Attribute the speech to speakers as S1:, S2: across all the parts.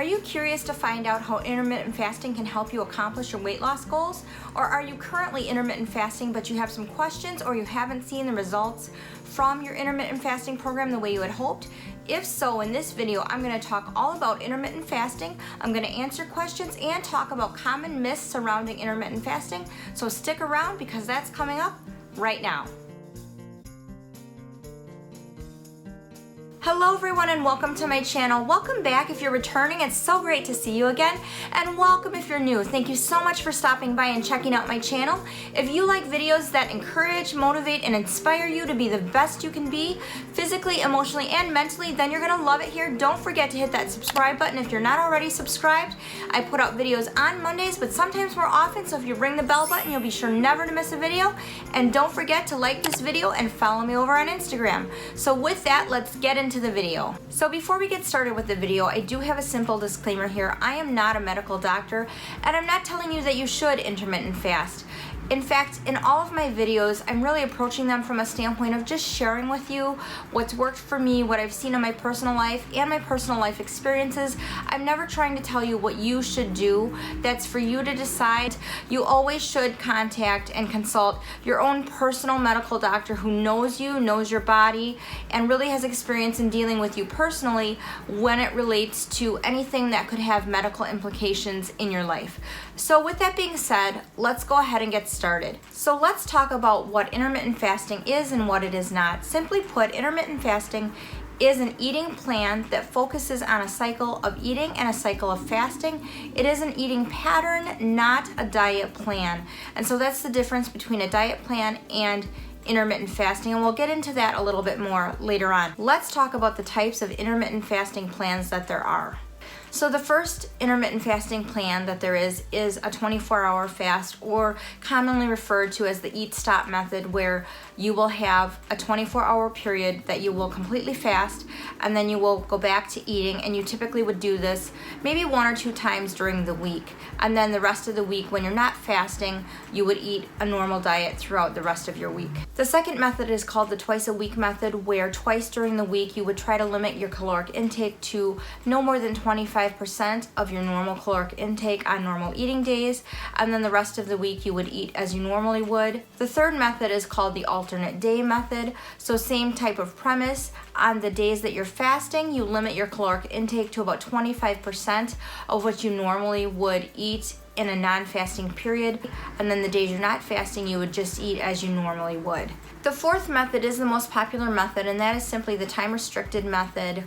S1: Are you curious to find out how intermittent fasting can help you accomplish your weight loss goals? Or are you currently intermittent fasting but you have some questions or you haven't seen the results from your intermittent fasting program the way you had hoped? If so, in this video, I'm going to talk all about intermittent fasting. I'm going to answer questions and talk about common myths surrounding intermittent fasting. So stick around because that's coming up right now. Hello everyone and welcome to my channel. Welcome back if you're returning. It's so great to see you again. And welcome if you're new. Thank you so much for stopping by and checking out my channel. If you like videos that encourage, motivate, and inspire you to be the best you can be, physically, emotionally, and mentally, then you're gonna love it here. Don't forget to hit that subscribe button if you're not already subscribed. I put out videos on Mondays, but sometimes more often, so if you ring the bell button, you'll be sure never to miss a video. And don't forget to like this video and follow me over on Instagram. So with that, let's get into the video. So before we get started with the video, I do have a simple disclaimer here. I am not a medical doctor, and I'm not telling you that you should intermittent fast. In fact, in all of my videos, I'm really approaching them from a standpoint of just sharing with you what's worked for me, what I've seen in my personal life and my personal life experiences. I'm never trying to tell you what you should do. That's for you to decide. You always should contact and consult your own personal medical doctor who knows you, knows your body, and really has experience in dealing with you personally when it relates to anything that could have medical implications in your life. So with that being said, let's go ahead and get started. So let's talk about what intermittent fasting is and what it is not. Simply put, intermittent fasting is an eating plan that focuses on a cycle of eating and a cycle of fasting. It is an eating pattern, not a diet plan. And so that's the difference between a diet plan and intermittent fasting, and we'll get into that a little bit more later on. Let's talk about the types of intermittent fasting plans that there are. So the first intermittent fasting plan that there is a 24-hour fast, or commonly referred to as the eat-stop method, where you will have a 24-hour period that you will completely fast and then you will go back to eating, and you typically would do this maybe 1 or 2 times during the week, and then the rest of the week when you're not fasting you would eat a normal diet throughout the rest of your week. The second method is called the twice-a-week method, where twice during the week you would try to limit your caloric intake to no more than 25% of your normal caloric intake on normal eating days, and then the rest of the week you would eat as you normally would. The third method is called the alternate day method. So same type of premise. On the days that you're fasting, you limit your caloric intake to about 25% of what you normally would eat in a non-fasting period, and then the days you're not fasting you would just eat as you normally would. The fourth method is the most popular method, and that is simply the time-restricted method,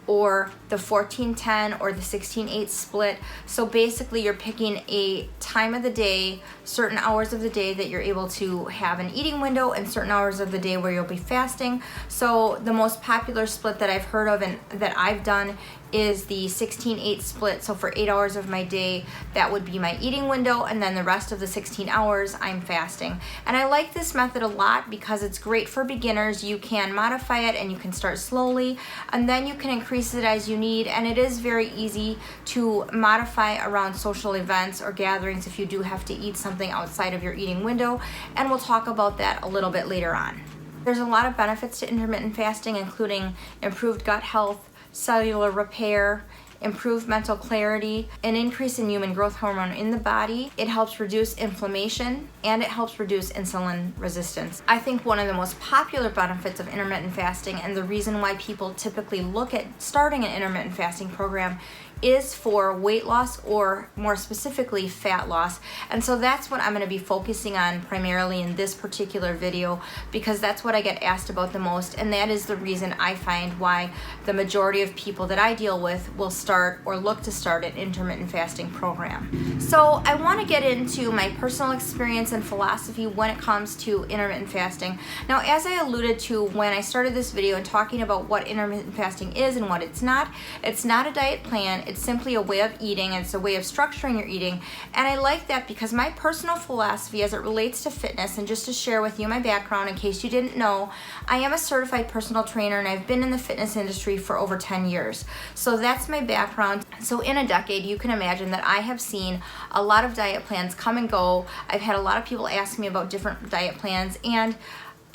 S1: or the 14-10 or the 16-8 split. So basically you're picking a time of the day, certain hours of the day that you're able to have an eating window, and certain hours of the day where you'll be fasting. So the most popular split that I've heard of and that I've done is the 16-8 split. So for 8 hours of my day, that would be my eating window, and then the rest of the 16 hours I'm fasting. And I like this method a lot because it's great for beginners. You can modify it and you can start slowly, and then you can increase it as you need, and it is very easy to modify around social events or gatherings if you do have to eat something outside of your eating window, and we'll talk about that a little bit later on. There's a lot of benefits to intermittent fasting, including improved gut health, cellular repair, improved mental clarity, an increase in human growth hormone in the body. It helps reduce inflammation, and it helps reduce insulin resistance. I think one of the most popular benefits of intermittent fasting, and the reason why people typically look at starting an intermittent fasting program, is for weight loss, or more specifically fat loss. And so that's what I'm going to be focusing on primarily in this particular video, because that's what I get asked about the most, and that is the reason I find why the majority of people that I deal with will start or look to start an intermittent fasting program. So I want to get into my personal experience and philosophy when it comes to intermittent fasting. Now, as I alluded to when I started this video and talking about what intermittent fasting is and what it's not a diet plan. It's simply a way of eating, and it's a way of structuring your eating. And I like that because my personal philosophy as it relates to fitness, and just to share with you my background in case you didn't know, I am a certified personal trainer, and I've been in the fitness industry for over 10 years. So that's my background. So in a decade, you can imagine that I have seen a lot of diet plans come and go. I've had a lot of people ask me about different diet plans, and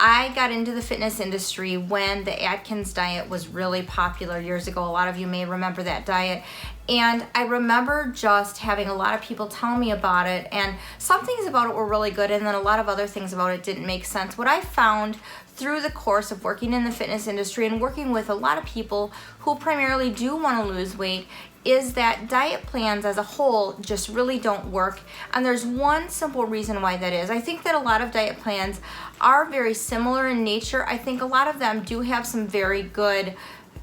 S1: I got into the fitness industry when the Atkins diet was really popular years ago. A lot of you may remember that diet. And I remember just having a lot of people tell me about it, and some things about it were really good, and then a lot of other things about it didn't make sense. What I found through the course of working in the fitness industry and working with a lot of people who primarily do want to lose weight is that diet plans as a whole just really don't work. And there's one simple reason why that is. I think that a lot of diet plans are very similar in nature. I think a lot of them do have some very good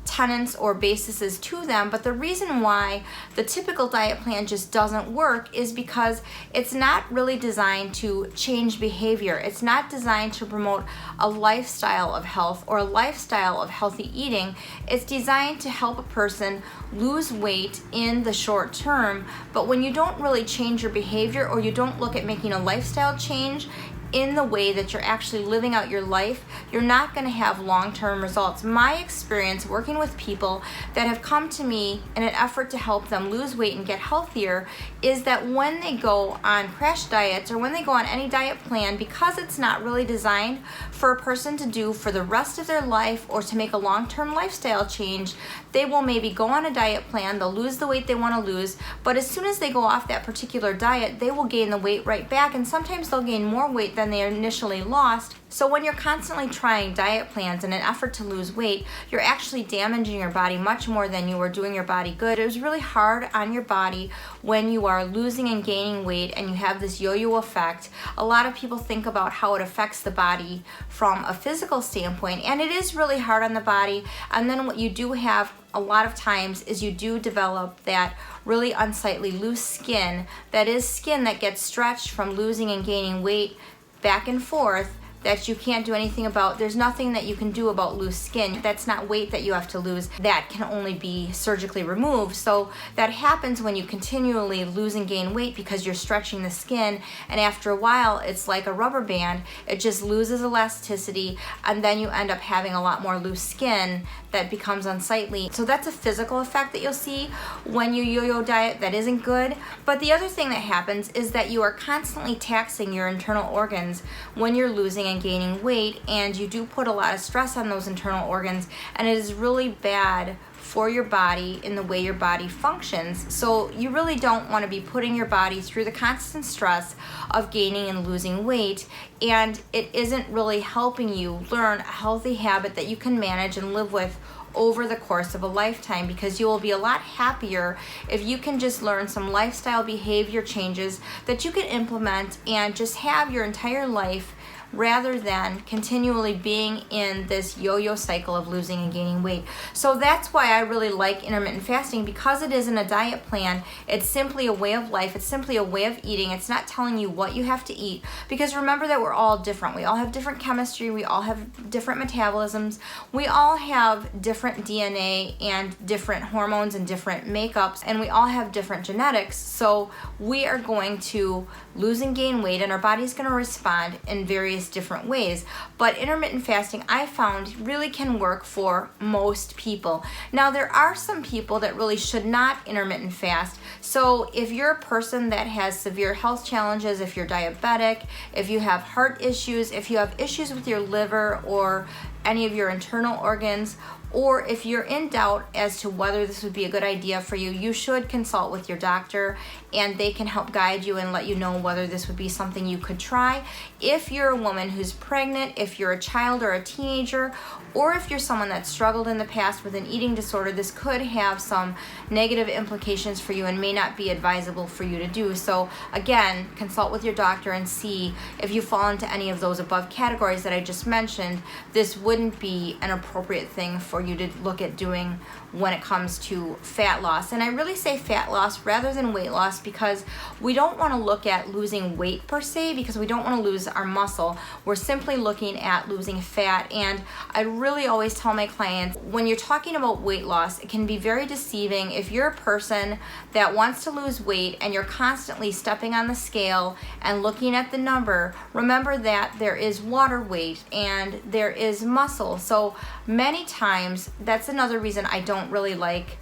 S1: tenets or bases to them, but the reason why the typical diet plan just doesn't work is because it's not really designed to change behavior. It's not designed to promote a lifestyle of health or a lifestyle of healthy eating. It's designed to help a person lose weight in the short term, but when you don't really change your behavior or you don't look at making a lifestyle change in the way that you're actually living out your life, you're not going to have long-term results. My experience working with people that have come to me in an effort to help them lose weight and get healthier is that when they go on crash diets or when they go on any diet plan, because it's not really designed for a person to do for the rest of their life or to make a long-term lifestyle change, they will maybe go on a diet plan, they'll lose the weight they want to lose, but as soon as they go off that particular diet, they will gain the weight right back, and sometimes they'll gain more weight than they initially lost. So when you're constantly trying diet plans in an effort to lose weight, you're actually damaging your body much more than you are doing your body good. It was really hard on your body when you are losing and gaining weight and you have this yo-yo effect. A lot of people think about how it affects the body from a physical standpoint, and it is really hard on the body. And then what you do have a lot of times is you do develop that really unsightly loose skin, that is skin that gets stretched from losing and gaining weight back and forth, that you can't do anything about. There's nothing that you can do about loose skin. That's not weight that you have to lose. That can only be surgically removed. So that happens when you continually lose and gain weight because you're stretching the skin, and after a while it's like a rubber band. It just loses elasticity, and then you end up having a lot more loose skin that becomes unsightly. So that's a physical effect that you'll see when you yo-yo diet that isn't good. But the other thing that happens is that you are constantly taxing your internal organs when you're losing and gaining weight, and you do put a lot of stress on those internal organs, and it is really bad for your body in the way your body functions. So you really don't want to be putting your body through the constant stress of gaining and losing weight, and it isn't really helping you learn a healthy habit that you can manage and live with over the course of a lifetime, because you will be a lot happier if you can just learn some lifestyle behavior changes that you can implement and just have your entire life, rather than continually being in this yo-yo cycle of losing and gaining weight. So that's why I really like intermittent fasting, because it isn't a diet plan. It's simply a way of life. It's simply a way of eating. It's not telling you what you have to eat, because remember that we're all different. We all have different chemistry. We all have different metabolisms. We all have different DNA and different hormones and different makeups, and we all have different genetics. So we are going to lose and gain weight, and our body's going to respond in various different ways. But intermittent fasting, I found, really can work for most people. Now, there are some people that really should not intermittent fast. So if you're a person that has severe health challenges, if you're diabetic, if you have heart issues, if you have issues with your liver or any of your internal organs, or if you're in doubt as to whether this would be a good idea for you, you should consult with your doctor, and they can help guide you and let you know whether this would be something you could try. If you're a woman who's pregnant, if you're a child or a teenager, or if you're someone that struggled in the past with an eating disorder, this could have some negative implications for you and may not be advisable for you to do. So again, consult with your doctor and see if you fall into any of those above categories that I just mentioned. This wouldn't be an appropriate thing for you to look at doing when it comes to fat loss. And I really say fat loss rather than weight loss, because we don't want to look at losing weight per se, because we don't want to lose our muscle. We're simply looking at losing fat. And I really always tell my clients, when you're talking about weight loss, it can be very deceiving. If you're a person that wants to lose weight and you're constantly stepping on the scale and looking at the number, remember that there is water weight and there is muscle. So many times, that's another reason I don't really like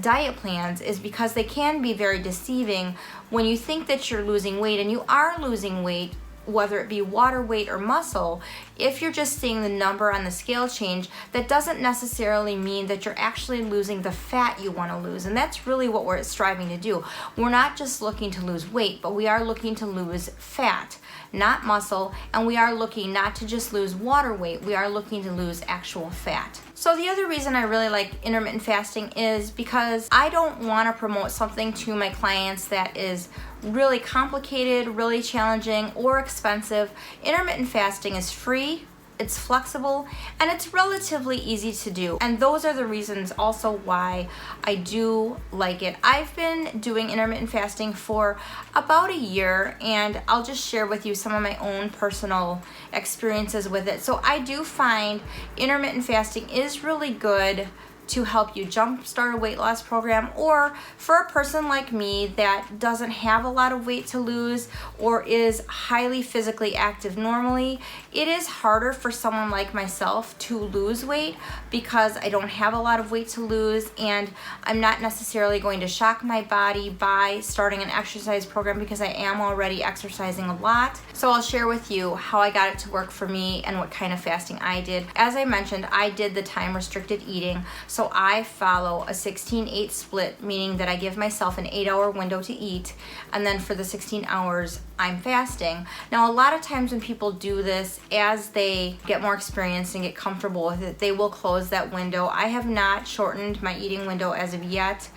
S1: diet plans, is because they can be very deceiving when you think that you're losing weight and you are losing weight whether it be water weight or muscle, if you're just seeing the number on the scale change, that doesn't necessarily mean that you're actually losing the fat you want to lose. And that's really what we're striving to do. We're not just looking to lose weight, but we are looking to lose fat, not muscle, and we are looking not to just lose water weight, we are looking to lose actual fat. So the other reason I really like intermittent fasting is because I don't want to promote something to my clients that is really complicated, really challenging, or expensive. Intermittent fasting is free, it's flexible, and it's relatively easy to do. And those are the reasons also why I do like it. I've been doing intermittent fasting for about a year, and I'll just share with you some of my own personal experiences with it. So I do find intermittent fasting is really good to help you jumpstart a weight loss program, or for a person like me that doesn't have a lot of weight to lose or is highly physically active normally. It is harder for someone like myself to lose weight because I don't have a lot of weight to lose, and I'm not necessarily going to shock my body by starting an exercise program because I am already exercising a lot. So I'll share with you how I got it to work for me and what kind of fasting I did. As I mentioned, I did the time restricted eating. So I follow a 16-8 split, meaning that I give myself an 8-hour window to eat, and then for the 16 hours, I'm fasting. Now, a lot of times when people do this, as they get more experience and get comfortable with it, they will close that window. I have not shortened my eating window as of yet.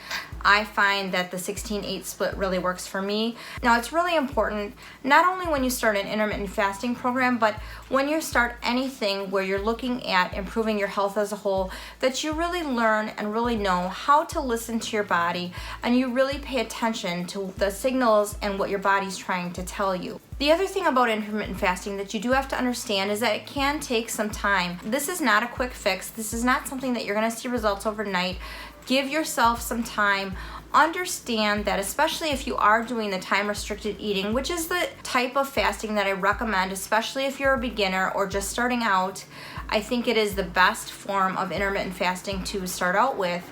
S1: I find that the 16-8 split really works for me. Now, it's really important, not only when you start an intermittent fasting program, but when you start anything where you're looking at improving your health as a whole, that you really learn and really know how to listen to your body, and you really pay attention to the signals and what your body's trying to tell you. The other thing about intermittent fasting that you do have to understand is that it can take some time. This is not a quick fix. This is not something that you're going to see results overnight. Give yourself some time. Understand that, especially if you are doing the time restricted eating, which is the type of fasting that I recommend, especially if you're a beginner or just starting out. I think it is the best form of intermittent fasting to start out with.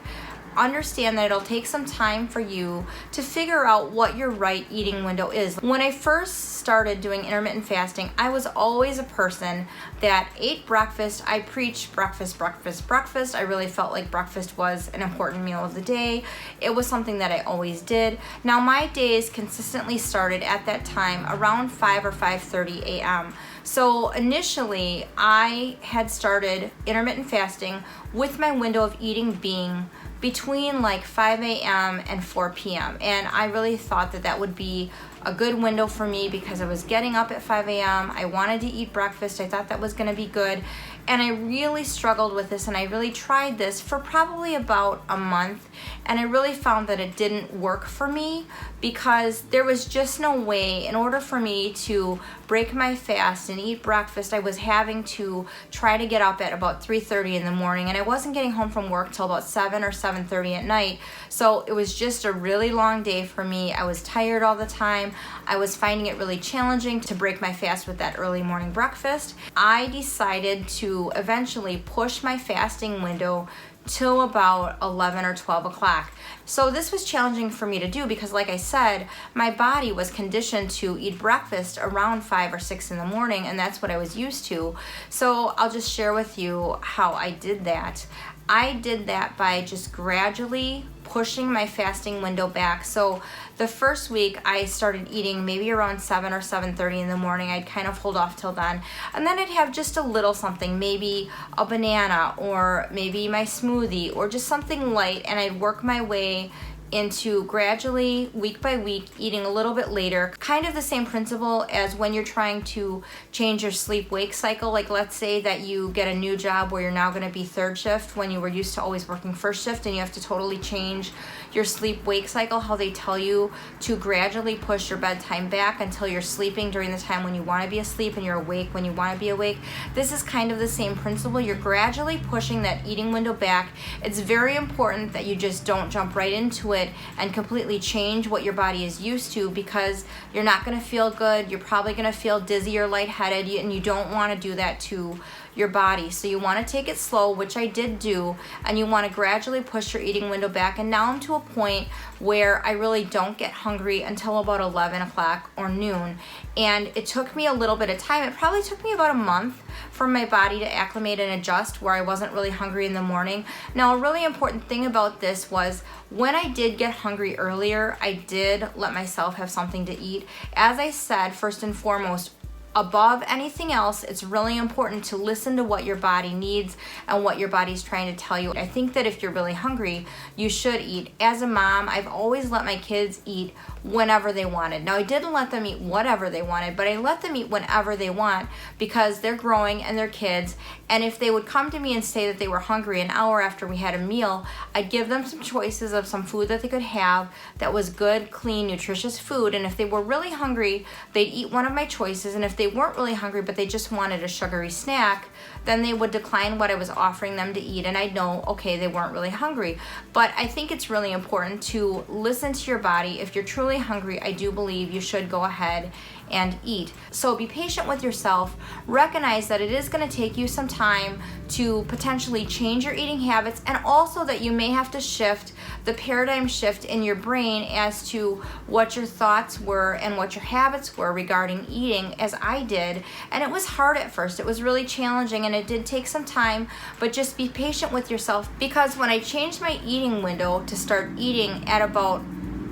S1: Understand that it'll take some time for you to figure out what your right eating window is. When I first started doing intermittent fasting, I was always a person that ate breakfast. I preached breakfast, breakfast, breakfast. I really felt like breakfast was an important meal of the day. It was something that I always did. Now, my days consistently started at that time around 5 or 5:30 a.m. So initially, I had started intermittent fasting with my window of eating being between like 5 a.m. and 4 p.m. And I really thought that that would be a good window for me because I was getting up at 5 a.m. I wanted to eat breakfast. I thought that was going to be good. And I really struggled with this, and I really tried this for probably about a month, and I really found that it didn't work for me because there was just no way. In order for me to break my fast and eat breakfast, I was having to try to get up at about 3:30 in the morning, and I wasn't getting home from work till about 7 or 7:30 at night. So it was just a really long day for me. I was tired all the time. I was finding it really challenging to break my fast with that early morning breakfast. I decided to eventually push my fasting window till about 11 or 12 o'clock. So this was challenging for me to do because, like I said, my body was conditioned to eat breakfast around 5 or 6 in the morning, and that's what I was used to. So I'll just share with you how I did that. I did that by just gradually pushing my fasting window back. So the first week I started eating maybe around 7 or 7:30 in the morning. I'd kind of hold off till then. And then I'd have just a little something, maybe a banana or maybe my smoothie or just something light, and I'd work my way into gradually, week by week, eating a little bit later. Kind of the same principle as when you're trying to change your sleep-wake cycle. Like, let's say that you get a new job where you're now going to be third shift when you were used to always working first shift, and you have to totally change your sleep-wake cycle, how they tell you to gradually push your bedtime back until you're sleeping during the time when you want to be asleep and you're awake when you want to be awake. This is kind of the same principle. You're gradually pushing that eating window back. It's very important that you just don't jump right into it and completely change what your body is used to, because you're not going to feel good. You're probably going to feel dizzy or lightheaded, and you don't want to do that to your body. So you want to take it slow, which I did do, and you want to gradually push your eating window back. And now I'm to a point where I really don't get hungry until about 11 o'clock or noon. And it took me a little bit of time. It probably took me about a month for my body to acclimate and adjust where I wasn't really hungry in the morning. Now, a really important thing about this was when I did get hungry earlier, I did let myself have something to eat. As I said, first and foremost, above anything else, it's really important to listen to what your body needs and what your body's trying to tell you. I think that if you're really hungry, you should eat. As a mom, I've always let my kids eat whenever they wanted. Now, I didn't let them eat whatever they wanted, but I let them eat whenever they want because they're growing and they're kids. And if they would come to me and say that they were hungry an hour after we had a meal, I'd give them some choices of some food that they could have that was good, clean, nutritious food. And if they were really hungry, they'd eat one of my choices. And if they weren't really hungry, but they just wanted a sugary snack, then they would decline what I was offering them to eat. And I'd know, okay, they weren't really hungry. But I think it's really important to listen to your body. If you're truly hungry, I do believe you should go ahead and eat. So be patient with yourself. Recognize that it is going to take you some time to potentially change your eating habits, and also that you may have to shift the paradigm shift in your brain as to what your thoughts were and what your habits were regarding eating, as I did. And it was hard at first. It was really challenging and it did take some time, but just be patient with yourself, because when I changed my eating window to start eating at about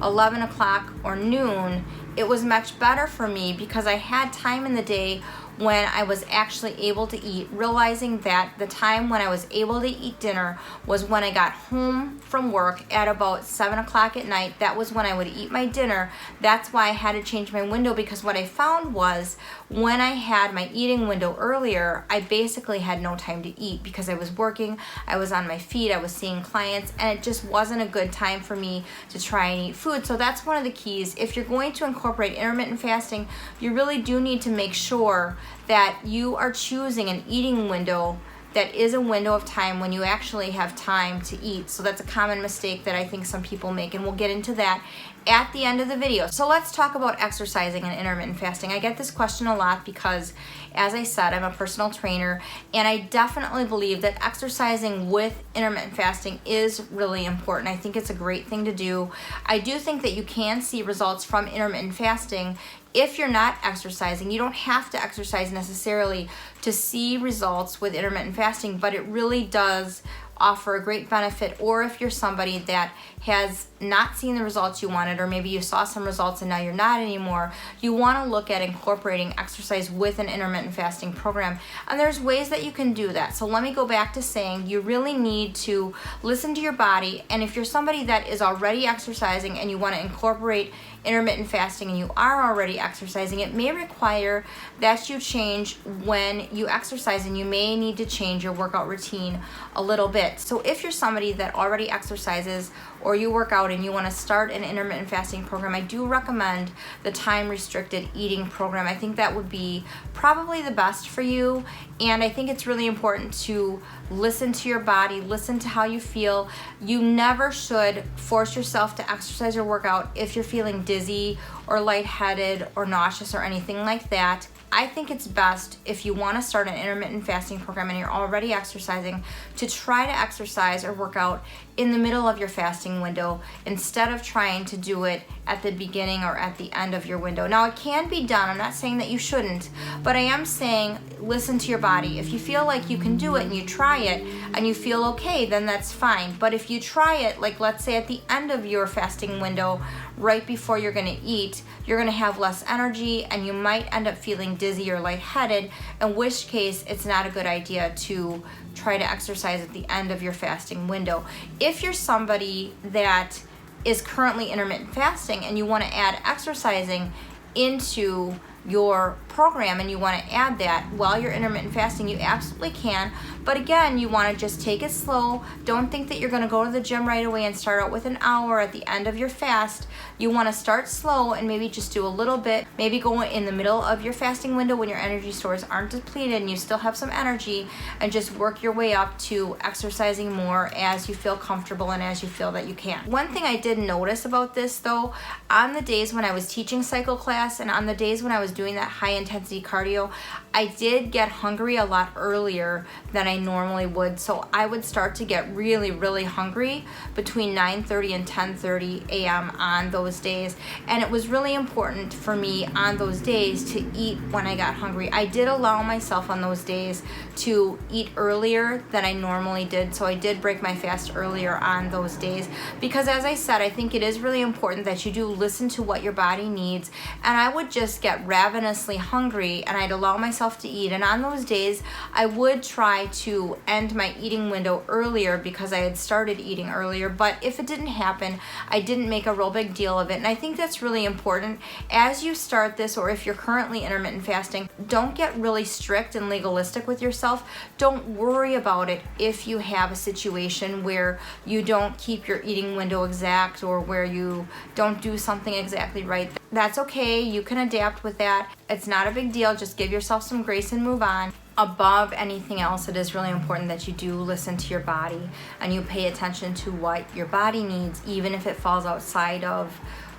S1: 11 o'clock or noon, it was much better for me because I had time in the day when I was actually able to eat, realizing that the time when I was able to eat dinner was when I got home from work at about 7 o'clock at night. That was when I would eat my dinner. That's why I had to change my window, because what I found was when I had my eating window earlier, I basically had no time to eat because I was working, I was on my feet, I was seeing clients, and it just wasn't a good time for me to try and eat food. So that's one of the keys. If you're going to incorporate intermittent fasting, you really do need to make sure that you are choosing an eating window that is a window of time when you actually have time to eat. So that's a common mistake that I think some people make, and we'll get into that at the end of the video. So let's talk about exercising and intermittent fasting. I get this question a lot because, as I said, I'm a personal trainer, and I definitely believe that exercising with intermittent fasting is really important. I think it's a great thing to do. I do think that you can see results from intermittent fasting if you're not exercising. You don't have to exercise necessarily to see results with intermittent fasting, but it really does offer a great benefit. Or if you're somebody that has not seen the results you wanted, or maybe you saw some results and now you're not anymore, you want to look at incorporating exercise with an intermittent fasting program. And there's ways that you can do that. So let me go back to saying you really need to listen to your body. And if you're somebody that is already exercising and you want to incorporate intermittent fasting and you are already exercising, it may require that you change when you exercise, and you may need to change your workout routine a little bit. So if you're somebody that already exercises or you work out and you want to start an intermittent fasting program, I do recommend the time restricted eating program. I think that would be probably the best for you, and I think it's really important to listen to your body, listen to how you feel. You never should force yourself to exercise or work out if you're feeling dizzy or lightheaded or nauseous or anything like that. I think it's best, if you want to start an intermittent fasting program and you're already exercising, to try to exercise or work out in the middle of your fasting window instead of trying to do it at the beginning or at the end of your window. Now, it can be done. I'm not saying that you shouldn't, but I am saying listen to your body. If you feel like you can do it and you try it and you feel okay, then that's fine. But if you try it, like let's say at the end of your fasting window, right before you're going to eat, you're going to have less energy and you might end up feeling dizzy or lightheaded, in which case it's not a good idea to try to exercise at the end of your fasting window. If you're somebody that is currently intermittent fasting and you want to add exercising into your program and you want to add that while you're intermittent fasting, you absolutely can. But again, you want to just take it slow. Don't think that you're going to go to the gym right away and start out with an hour at the end of your fast. You want to start slow and maybe just do a little bit. Maybe go in the middle of your fasting window when your energy stores aren't depleted and you still have some energy, and just work your way up to exercising more as you feel comfortable and as you feel that you can. One thing I did notice about this though, on the days when I was teaching cycle class and on the days when I was doing that high intensity cardio, I did get hungry a lot earlier than I normally would. So I would start to get really, really hungry between 9:30 and 10:30 a.m. on those days. And it was really important for me on those days to eat when I got hungry. I did allow myself on those days to eat earlier than I normally did. So I did break my fast earlier on those days, because as I said, I think it is really important that you do listen to what your body needs. And I would just get ravenously hungry and I'd allow myself to eat. And on those days, I would try to end my eating window earlier because I had started eating earlier. But if it didn't happen, I didn't make a real big deal of it. And I think that's really important as you start this, or if you're currently intermittent fasting, don't get really strict and legalistic with yourself. Don't worry about it if you have a situation where you don't keep your eating window exact, or where you don't do something exactly right. That's okay. You can adapt with that. It's not a big deal. Just give yourself some grace and move on. Above anything else, it is really important that you do listen to your body and you pay attention to what your body needs, even if it falls outside of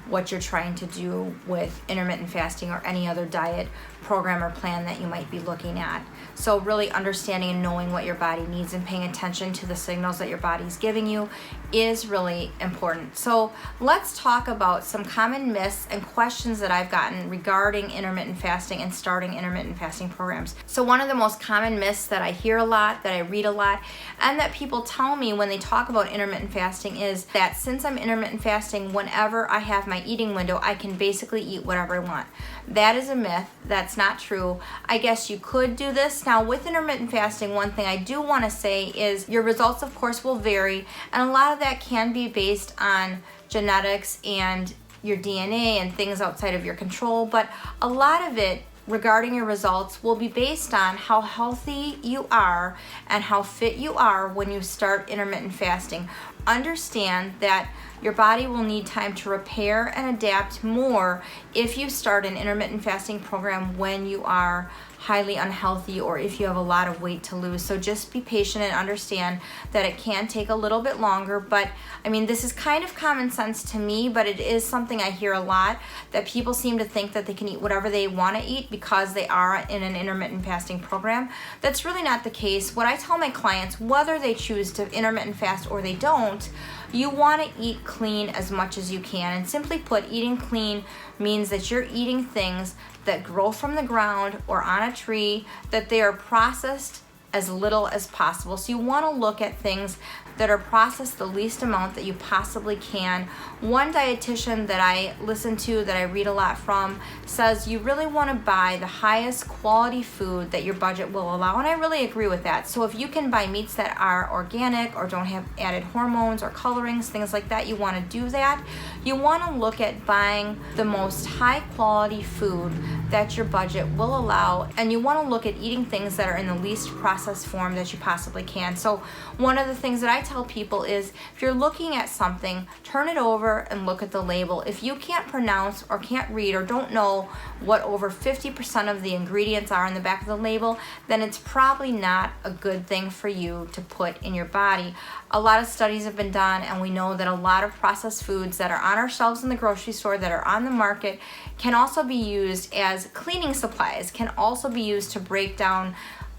S1: what you're trying to do with intermittent fasting or any other diet program or plan that you might be looking at. So really understanding and knowing what your body needs and paying attention to the signals that your body's giving you is really important. So let's talk about some common myths and questions that I've gotten regarding intermittent fasting and starting intermittent fasting programs. So one of the most common myths that I hear a lot, that I read a lot, and that people tell me when they talk about intermittent fasting is that since I'm intermittent fasting, whenever I have my eating window, I can basically eat whatever I want. That is a myth. That's not true. I guess you could do this. Now with intermittent fasting, one thing I do want to say is your results of course will vary, and a lot of that can be based on genetics and your DNA and things outside of your control, but a lot of it regarding your results will be based on how healthy you are and how fit you are when you start intermittent fasting. Understand that your body will need time to repair and adapt more if you start an intermittent fasting program when you are highly unhealthy or if you have a lot of weight to lose. So just be patient and understand that it can take a little bit longer. But I mean, this is kind of common sense to me, but it is something I hear a lot, that people seem to think that they can eat whatever they want to eat because they are in an intermittent fasting program. That's really not the case. What I tell my clients, whether they choose to intermittent fast or they don't, you want to eat clean as much as you can. And simply put, eating clean means that you're eating things that grow from the ground or on a tree, that they are processed as little as possible. So you want to look at things that are processed the least amount that you possibly can. One dietitian that I listen to, that I read a lot from, says you really want to buy the highest quality food that your budget will allow, and I really agree with that. So if you can buy meats that are organic or don't have added hormones or colorings, things like that, you want to do that. You want to look at buying the most high quality food that your budget will allow, and you want to look at eating things that are in the least processed form that you possibly can. So one of the things that I tell people is, if you're looking at something, turn it over and look at the label. If you can't pronounce or can't read or don't know what over 50% of the ingredients are in the back of the label, then it's probably not a good thing for you to put in your body. A lot of studies have been done, and we know that a lot of processed foods that are on our shelves in the grocery store, that are on the market, can also be used as cleaning supplies, can also be used to break down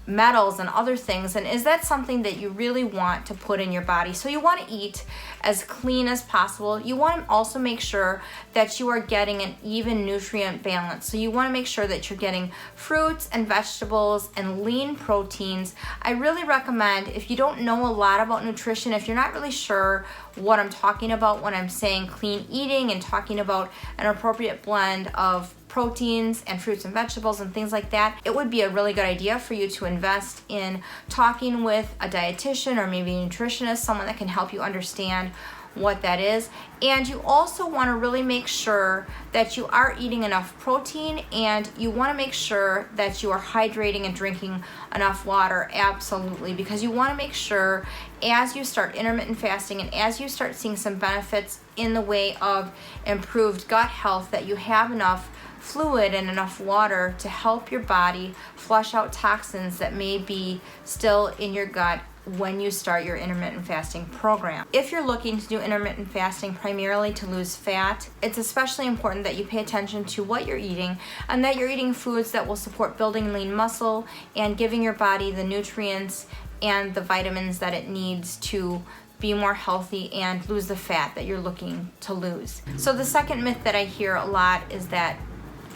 S1: metals and other things. And is that something that you really want to put in your body? So you want to eat as clean as possible. You want to also make sure that you are getting an even nutrient balance. So you want to make sure that you're getting fruits and vegetables and lean proteins. I really recommend, if you don't know a lot about nutrition, if you're not really sure what I'm talking about when I'm saying clean eating and talking about an appropriate blend of proteins and fruits and vegetables and things like that, it would be a really good idea for you to invest in talking with a dietitian or maybe a nutritionist, someone that can help you understand what that is. And you also want to really make sure that you are eating enough protein, and you want to make sure that you are hydrating and drinking enough water, absolutely, because you want to make sure as you start intermittent fasting and as you start seeing some benefits in the way of improved gut health, that you have enough fluid and enough water to help your body flush out toxins that may be still in your gut when you start your intermittent fasting program. If you're looking to do intermittent fasting primarily to lose fat, it's especially important that you pay attention to what you're eating and that you're eating foods that will support building lean muscle and giving your body the nutrients and the vitamins that it needs to be more healthy and lose the fat that you're looking to lose. So the second myth that I hear a lot is that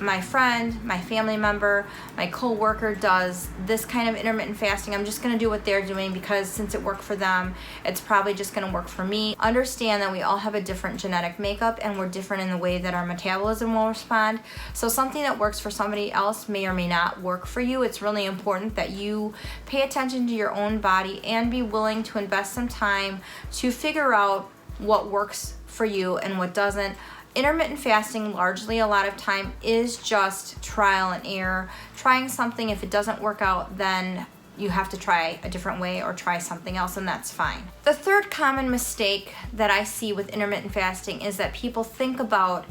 S1: my friend, my family member, my co-worker does this kind of intermittent fasting. I'm just gonna do what they're doing because since it worked for them, it's probably just gonna work for me. Understand that we all have a different genetic makeup and we're different in the way that our metabolism will respond. So something that works for somebody else may or may not work for you. It's really important that you pay attention to your own body and be willing to invest some time to figure out what works for you and what doesn't. Intermittent fasting largely a lot of time is just trial and error. Trying something, if it doesn't work out, then you have to try a different way or try something else, and that's fine. The third common mistake that I see with intermittent fasting is that people think about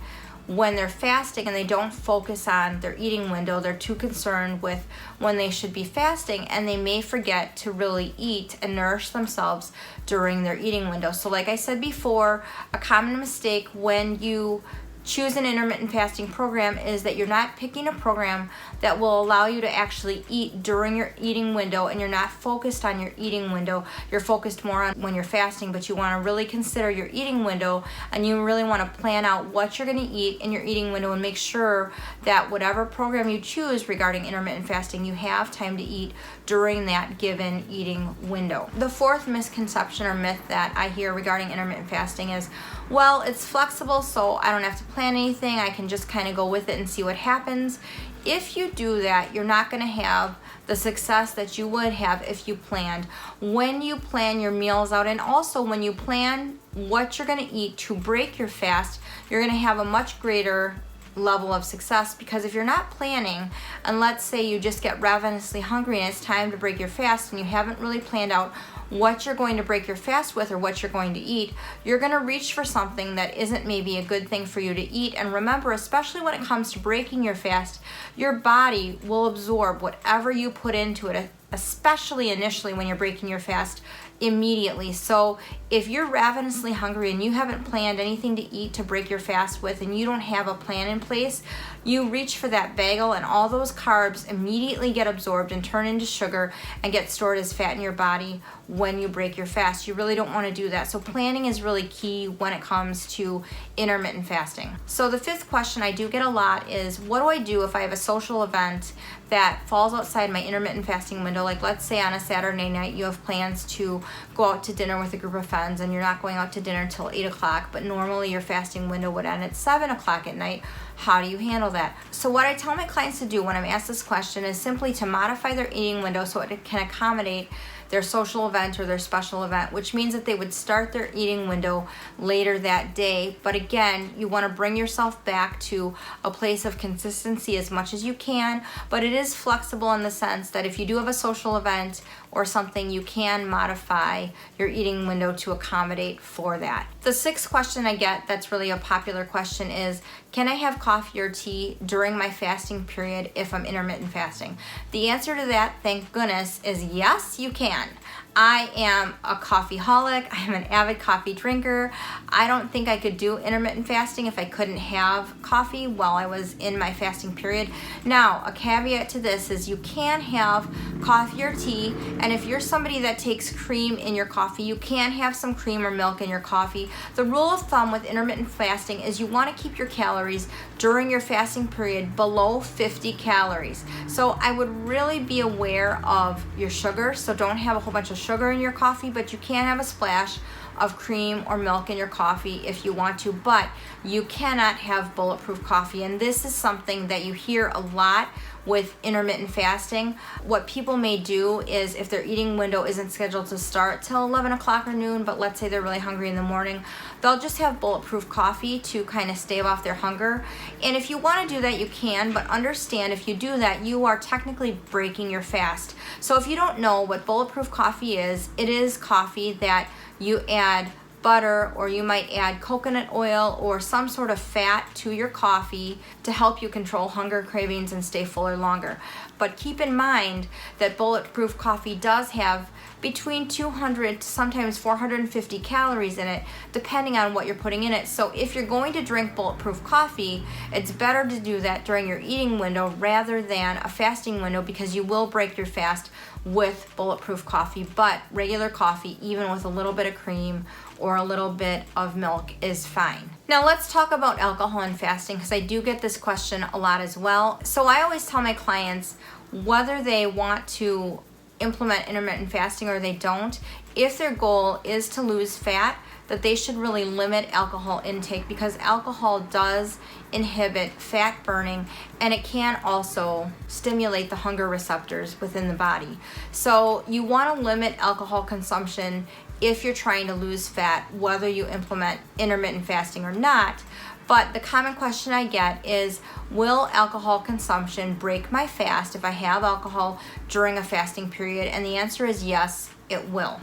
S1: when they're fasting and they don't focus on their eating window. They're too concerned with when they should be fasting, and they may forget to really eat and nourish themselves during their eating window. So like I said before, a common mistake when you choose an intermittent fasting program is that you're not picking a program that will allow you to actually eat during your eating window, and you're not focused on your eating window. You're focused more on when you're fasting, but you want to really consider your eating window, and you really want to plan out what you're going to eat in your eating window and make sure that whatever program you choose regarding intermittent fasting, you have time to eat during that given eating window. The fourth misconception or myth that I hear regarding intermittent fasting is, well, it's flexible, so I don't have to plan anything. I can just kind of go with it and see what happens. If you do that, you're not going to have the success that you would have if you planned. When you plan your meals out, and also when you plan what you're going to eat to break your fast, you're going to have a much greater level of success, because if you're not planning, and let's say you just get ravenously hungry and it's time to break your fast and you haven't really planned out what you're going to break your fast with or what you're going to eat, you're going to reach for something that isn't maybe a good thing for you to eat. And remember, especially when it comes to breaking your fast, your body will absorb whatever you put into it, especially initially when you're breaking your fast, immediately. So if you're ravenously hungry and you haven't planned anything to eat to break your fast with, and you don't have a plan in place, you reach for that bagel and all those carbs immediately get absorbed and turn into sugar and get stored as fat in your body when you break your fast. You really don't want to do that. So planning is really key when it comes to intermittent fasting. So the fifth question I do get a lot is, what do I do if I have a social event that falls outside my intermittent fasting window? Like let's say on a Saturday night you have plans to go out to dinner with a group of friends, and you're not going out to dinner till 8 o'clock, but normally your fasting window would end at 7 o'clock at night. How do you handle that? So what I tell my clients to do when I'm asked this question is simply to modify their eating window so it can accommodate their social event or their special event, which means that they would start their eating window later that day. But again, you want to bring yourself back to a place of consistency as much as you can, but it is flexible in the sense that if you do have a social event or something, you can modify your eating window to accommodate for that. The sixth question I get that's really a popular question is, can I have coffee or tea during my fasting period if I'm intermittent fasting? The answer to that, thank goodness, is yes, you can. I am a coffeeholic. I'm an avid coffee drinker. I don't think I could do intermittent fasting if I couldn't have coffee while I was in my fasting period. Now, a caveat to this is you can have coffee or tea, and if you're somebody that takes cream in your coffee, you can have some cream or milk in your coffee. The rule of thumb with intermittent fasting is you want to keep your calories during your fasting period below 50 calories. So I would really be aware of your sugar. So don't have a whole bunch of sugar in your coffee, but you can have a splash of cream or milk in your coffee if you want to, but you cannot have bulletproof coffee. And this is something that you hear a lot with intermittent fasting. What people may do is, if their eating window isn't scheduled to start till 11 o'clock or noon, but let's say they're really hungry in the morning, they'll just have bulletproof coffee to kind of stave off their hunger. And if you want to do that, you can, but understand if you do that, you are technically breaking your fast. So if you don't know what bulletproof coffee is, it is coffee that you add butter, or you might add coconut oil or some sort of fat to your coffee to help you control hunger, cravings, and stay fuller longer. But keep in mind that bulletproof coffee does have between 200 to sometimes 450 calories in it, depending on what you're putting in it. So if you're going to drink bulletproof coffee, it's better to do that during your eating window rather than a fasting window, because you will break your fast with bulletproof coffee. But regular coffee, even with a little bit of cream or a little bit of milk, is fine. Now let's talk about alcohol and fasting, because I do get this question a lot as well. So I always tell my clients, whether they want to implement intermittent fasting or they don't, if their goal is to lose fat, that they should really limit alcohol intake, because alcohol does inhibit fat burning, and it can also stimulate the hunger receptors within the body. So you want to limit alcohol consumption if you're trying to lose fat, whether you implement intermittent fasting or not. But the common question I get is, will alcohol consumption break my fast if I have alcohol during a fasting period? And the answer is yes, it will.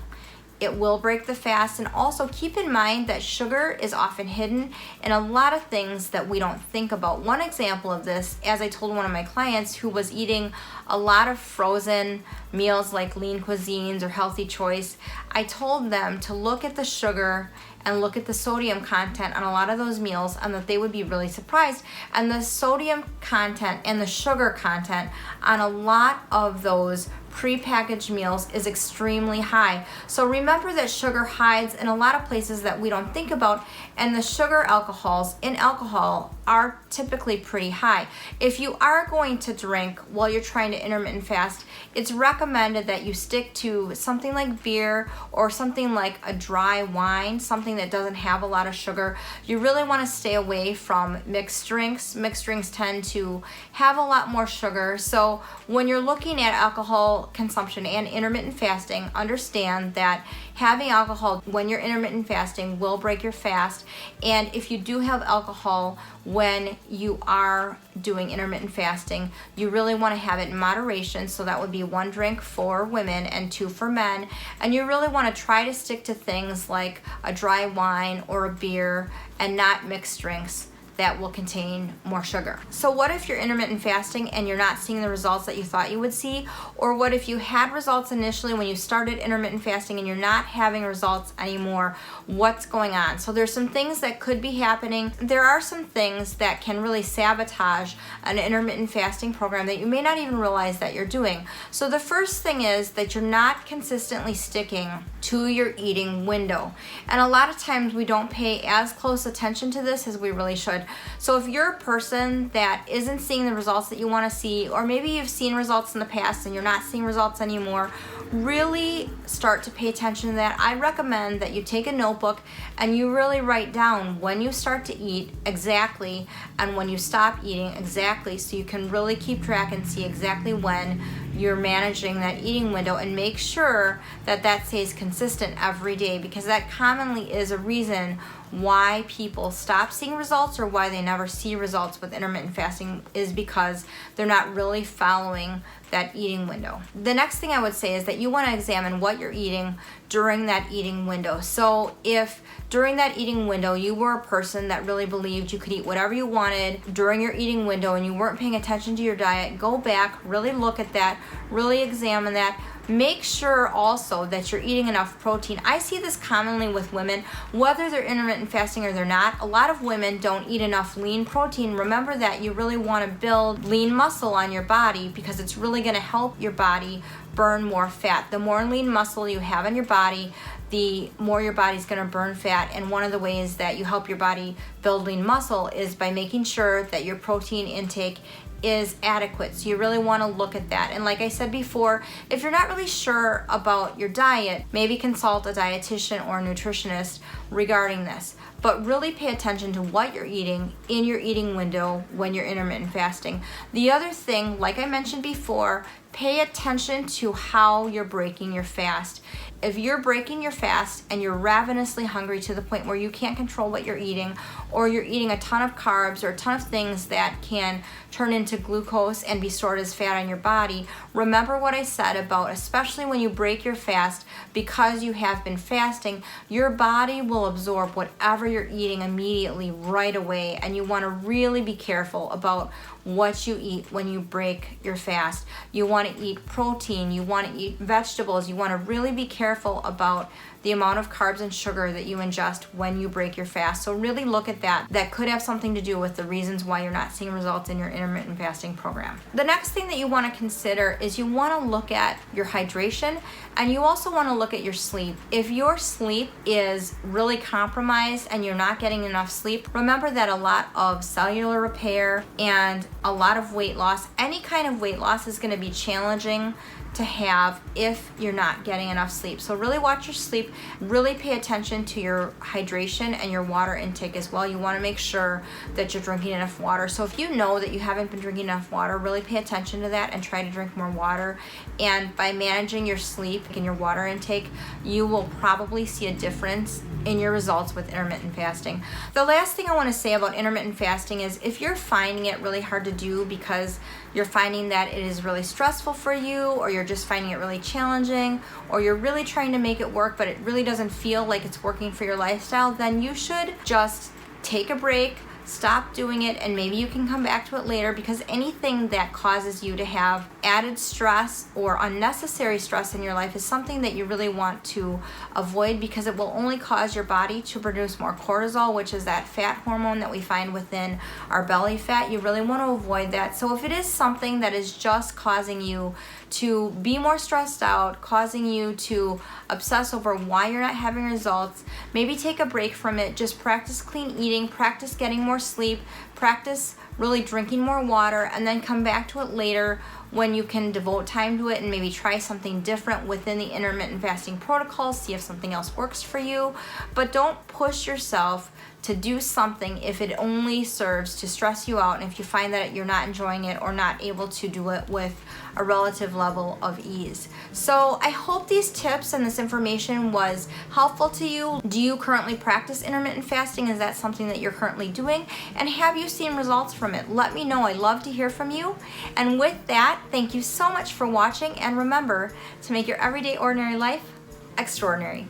S1: It will break the fast. And also keep in mind that sugar is often hidden in a lot of things that we don't think about. One example of this, as I told one of my clients who was eating a lot of frozen meals like lean cuisines or healthy choice, I told them to look at the sugar and look at the sodium content on a lot of those meals, and that they would be really surprised. And the sodium content and the sugar content on a lot of those prepackaged meals is extremely high. So remember that sugar hides in a lot of places that we don't think about, and the sugar alcohols in alcohol are typically pretty high. If you are going to drink while you're trying to intermittent fast, it's recommended that you stick to something like beer or something like a dry wine, something that doesn't have a lot of sugar. You really want to stay away from mixed drinks. Mixed drinks tend to have a lot more sugar. So when you're looking at alcohol consumption and intermittent fasting, understand that having alcohol when you're intermittent fasting will break your fast. And if you do have alcohol when you are doing intermittent fasting, you really want to have it in moderation. So that would be 1 drink for women and 2 for men. And you really want to try to stick to things like a dry wine or a beer, and not mixed drinks that will contain more sugar. So what if you're intermittent fasting and you're not seeing the results that you thought you would see? Or what if you had results initially when you started intermittent fasting and you're not having results anymore? What's going on? So there's some things that could be happening. There are some things that can really sabotage an intermittent fasting program that you may not even realize that you're doing. So the first thing is that you're not consistently sticking to your eating window. And a lot of times we don't pay as close attention to this as we really should. So if you're a person that isn't seeing the results that you want to see, or maybe you've seen results in the past and you're not seeing results anymore, really start to pay attention to that. I recommend that you take a notebook and you really write down when you start to eat exactly and when you stop eating exactly, so you can really keep track and see exactly when you're managing that eating window, and make sure that that stays consistent every day, because that commonly is a reason why people stop seeing results or why they never see results with intermittent fasting, is because they're not really following that eating window. The next thing I would say is that you want to examine what you're eating during that eating window. So if during that eating window you were a person that really believed you could eat whatever you wanted during your eating window and you weren't paying attention to your diet, go back, really look at that, really examine that. Make sure also that you're eating enough protein. I see this commonly with women, whether they're intermittent fasting or they're not. A lot of women don't eat enough lean protein. Remember that you really want to build lean muscle on your body, because it's really going to help your body burn more fat. The more lean muscle you have in your body, the more your body's going to burn fat. And one of the ways that you help your body build lean muscle is by making sure that your protein intake is adequate. So you really want to look at that. And like I said before, if you're not really sure about your diet, maybe consult a dietitian or a nutritionist regarding this. But really pay attention to what you're eating in your eating window when you're intermittent fasting. The other thing, like I mentioned before, pay attention to how you're breaking your fast. If you're breaking your fast and you're ravenously hungry to the point where you can't control what you're eating, or you're eating a ton of carbs or a ton of things that can turn into into glucose and be stored as fat on your body, remember what I said about, especially when you break your fast, because you have been fasting, your body will absorb whatever you're eating immediately right away, and you want to really be careful about what you eat when you break your fast. You want to eat protein, you want to eat vegetables, you want to really be careful about the amount of carbs and sugar that you ingest when you break your fast. So really look at that. That could have something to do with the reasons why you're not seeing results in your intermittent fasting program. The next thing that you want to consider is you want to look at your hydration, and you also want to look at your sleep. If your sleep is really compromised and you're not getting enough sleep, remember that a lot of cellular repair and a lot of weight loss, any kind of weight loss, is going to be challenging to have if you're not getting enough sleep. So really watch your sleep, really pay attention to your hydration and your water intake as well. You want to make sure that you're drinking enough water. So if you know that you haven't been drinking enough water, really pay attention to that and try to drink more water. And by managing your sleep and your water intake, you will probably see a difference in your results with intermittent fasting. The last thing I want to say about intermittent fasting is if you're finding it really hard to do because you're finding that it is really stressful for you, or you're just finding it really challenging, or you're really trying to make it work but it really doesn't feel like it's working for your lifestyle, then you should just take a break, stop doing it, and maybe you can come back to it later, because anything that causes you to have added stress or unnecessary stress in your life is something that you really want to avoid, because it will only cause your body to produce more cortisol, which is that fat hormone that we find within our belly fat. You really want to avoid that. So if it is something that is just causing you to be more stressed out, causing you to obsess over why you're not having results, maybe take a break from it. Just practice clean eating, practice getting more sleep, practice really drinking more water, and then come back to it later when you can devote time to it and maybe try something different within the intermittent fasting protocol, see if something else works for you. But don't push yourself to do something if it only serves to stress you out, and if you find that you're not enjoying it or not able to do it with a relative level of ease. So I hope these tips and this information was helpful to you. Do you currently practice intermittent fasting? Is that something that you're currently doing? And have you seen results from it? Let me know. I'd love to hear from you. And with that, thank you so much for watching, and remember to make your everyday ordinary life extraordinary.